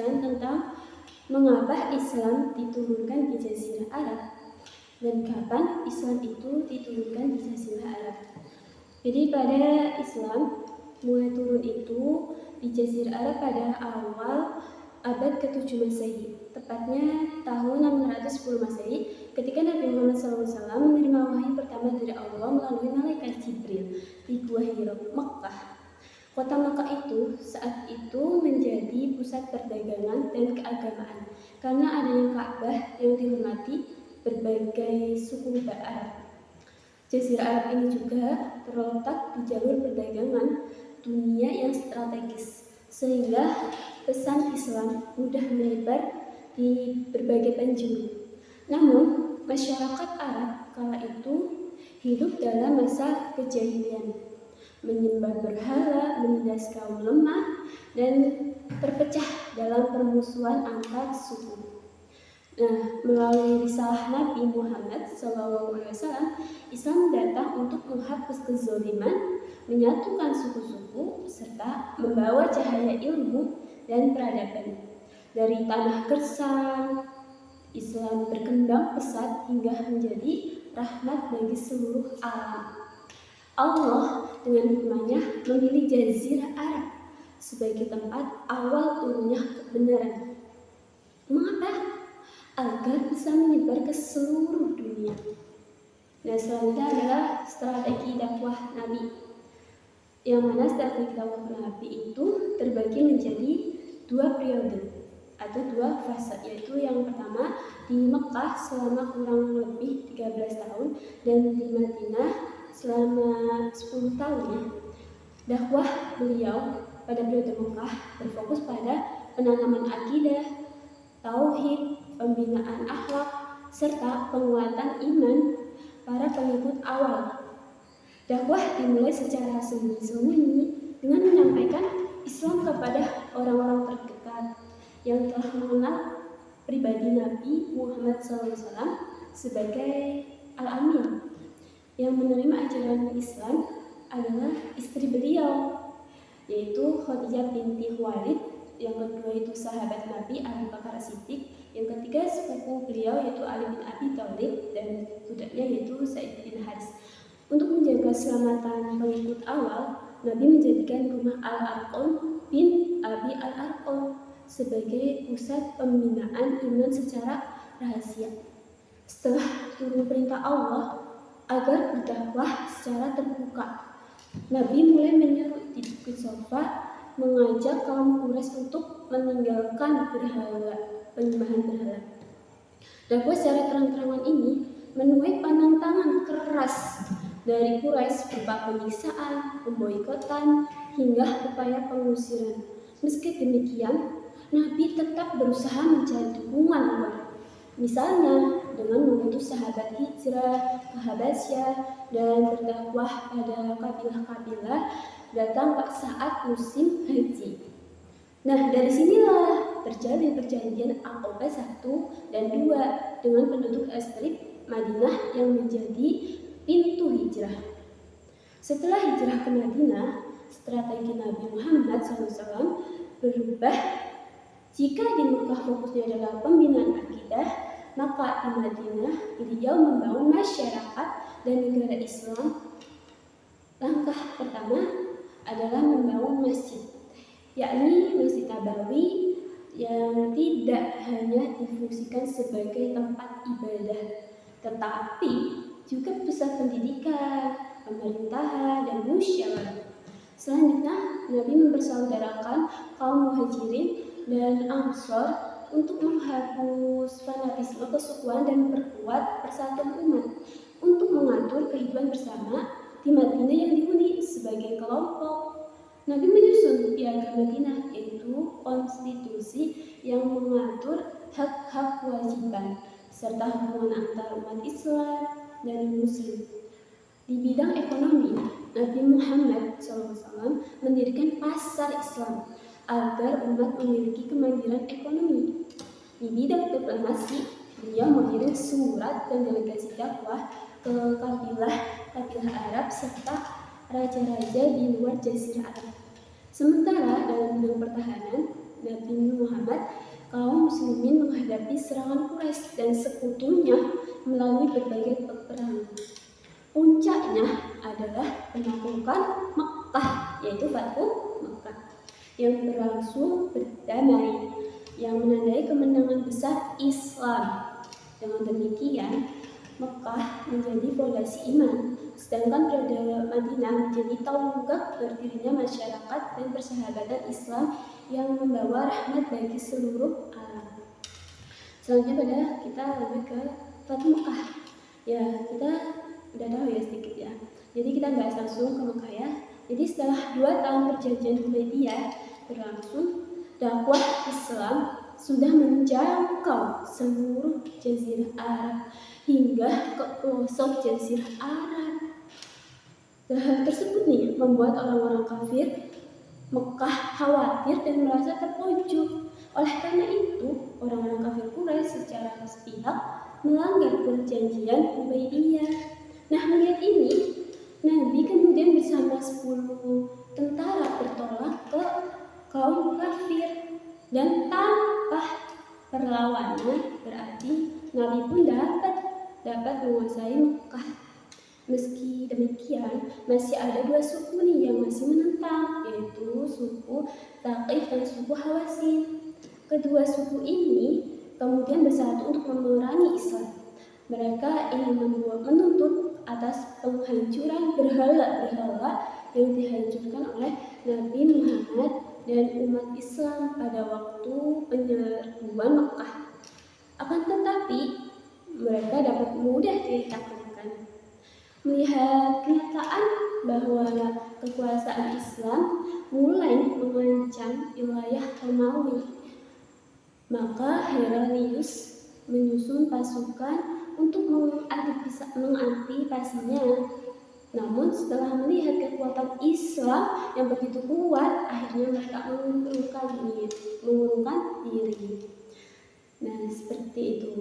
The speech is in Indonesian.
kajian tentang mengapa Islam diturunkan di Jazirah Arab dan kapan Islam itu diturunkan di Jazirah Arab. Jadi pada Islam mulai turun itu di Jazirah Arab pada awal abad ke-7 Masehi, tepatnya tahun 610 Masehi, ketika Nabi Muhammad SAW menerima wahyu pertama dari Allah melalui malaikat Jibril di Gua Hira, Makkah. Kota Makkah itu saat itu menjadi pusat perdagangan dan keagamaan karena adanya Ka'bah yang dihormati berbagai suku Arab. Jazirah Arab ini juga terletak di jalur perdagangan dunia yang strategis, sehingga pesan Islam mudah menyebar di berbagai penjuru. Namun, masyarakat Arab kala itu hidup dalam masa kejahilian, menyembah berhala, menindas kaum lemah, dan terpecah dalam permusuhan antar suku. Nah, melalui risalah Nabi Muhammad SAW, Islam datang untuk menghapus kezaliman, menyatukan suku-suku, serta membawa cahaya ilmu dan peradaban. Dari tanah gersang, Islam berkembang pesat hingga menjadi rahmat bagi seluruh alam. Allah dengan hikmahnya memilih Jazirah Arab sebagai tempat awal turunnya kebenaran. Mengapa? Agar bisa menyebar ke seluruh dunia. Nah, selanjutnya adalah strategi dakwah Nabi, yang mana strategi dakwah Nabi itu terbagi menjadi dua periode atau dua fase, yaitu yang pertama di Mekah selama kurang lebih 13 tahun dan di Madinah selama 10 tahun. Dakwah beliau pada periode Mekah berfokus pada penanaman akidah, tauhid, pembinaan akhlak, serta penguatan iman para pengikut awal. Dakwah dimulai secara sembunyi-sembunyi dengan menyampaikan Islam kepada orang-orang terdekat yang telah mengenal pribadi Nabi Muhammad SAW sebagai Al-Amin. Yang menerima ajaran Islam adalah istri beliau, yaitu Khadijah binti Khuwailid. Yang kedua itu sahabat Nabi Abu Bakar As-Siddiq. Yang ketiga sepupu beliau yaitu Ali bin Abi Thalib dan budaknya yaitu Zaid bin Haris. Untuk menjaga keselamatan pengikut awal, Nabi menjadikan rumah Al-Arqam bin Abi Al-Arqam sebagai pusat pembinaan iman secara rahasia. Setelah turun perintah Allah agar berdakwah secara terbuka, Nabi mulai menyeru di Bukit Safa, mengajak kaum Quraisy untuk meninggalkan penyembahan berhala. Dakwah secara terang-terangan ini menuai penentangan keras dari Quraisy berupa penyiksaan, pemboikotan, hingga upaya pengusiran. Meski demikian, Nabi tetap berusaha mencari dukungan luar. Misalnya dengan mengutus sahabat hijrah ke Habasyah dan berdakwah pada kabilah-kabilah datang saat musim haji. Nah, dari sinilah terjalin perjanjian Aqabah 1 dan 2 dengan penduduk asli Madinah yang menjadi pintu hijrah. Setelah hijrah ke Madinah, strategi Nabi Muhammad SAW berubah. Jika di Mekah fokusnya adalah pembinaan akidah, maka di Madinah beliau membangun masyarakat dan negara Islam. Langkah pertama adalah membangun masjid, yakni Masjid Nabawi yang tidak hanya difungsikan sebagai tempat ibadah, tetapi juga pusat pendidikan, pemerintahan, dan musyawarah. Selanjutnya, Nabi mempersaudarakan kaum Muhajirin dan Ansor untuk menghapus fanatisme kesukuan dan memperkuat persatuan umat untuk mengatur kehidupan bersama di Madinah yang dihuni sebagai kelompok. Nabi menyusun Piagam Madinah, yaitu konstitusi yang mengatur hak-hak kewajiban serta hubungan antar umat Islam dan Muslim. Di bidang ekonomi, Nabi Muhammad SAW mendirikan pasar Islam agar umat memiliki kemandirian ekonomi. Di bidang diplomasi, beliau mengirim surat dan delegasi dakwah ke kabilah Arab serta raja-raja di luar Jazirah Arab. Sementara dalam bidang pertahanan, Nabi Muhammad, kaum muslimin menghadapi serangan Quraisy dan sekutunya melalui berbagai peperangan. Puncaknya adalah penaklukan Mekkah, yaitu Fathu Mekkah, yang berlangsung berdamai, yang menandai kemenangan besar Islam. Dengan demikian, Mekkah menjadi fondasi iman, sedangkan berada Madinah menjadi tonggak berdirinya masyarakat dan persahabatan Islam yang membawa rahmat bagi seluruh alam. Selanjutnya kita lanjut ke Fathu Mekkah. Ya, kita udah tahu ya sedikit ya. Jadi kita bahas langsung ke Mekkah ya. Jadi setelah 2 tahun perjanjian Hudaybiyah berlangsung, dakwah Islam sudah menjangkau seluruh Jazirah Arab hingga ke pelosok Jazirah Arab. Hal tersebut nih membuat orang-orang kafir Mekkah khawatir dan merasa terpojok. Oleh karena itu, orang-orang kafir Quraisy secara sepihak melanggar perjanjian Hudaybiyah. Nah, melihat ini, Nabi kemudian bersama 10 tentara bertolak ke kaum kafir, dan tanpa perlawanan berarti Nabi pun dapat menguasai Mekkah. Meski demikian, masih ada 2 suku nih yang masih menentang, yaitu suku Thaqif dan suku Hawazin. Kedua suku ini kemudian bersatu untuk memerangi Islam. Mereka ingin menuntut atas penghancuran berhala-berhala yang dihancurkan oleh Nabi Muhammad dan umat Islam pada waktu penyerbuan Mekkah. Akan tetapi, mereka dapat mudah ditaklukkan. Melihat kenyataan bahwa kekuasaan Islam mulai mengancam wilayah Romawi, maka Heraclius menyusun pasukan untuk mengantisipasinya. Namun setelah melihat kekuatan Islam yang begitu kuat, akhirnya mereka mengurungkan diri. Nah, seperti itu.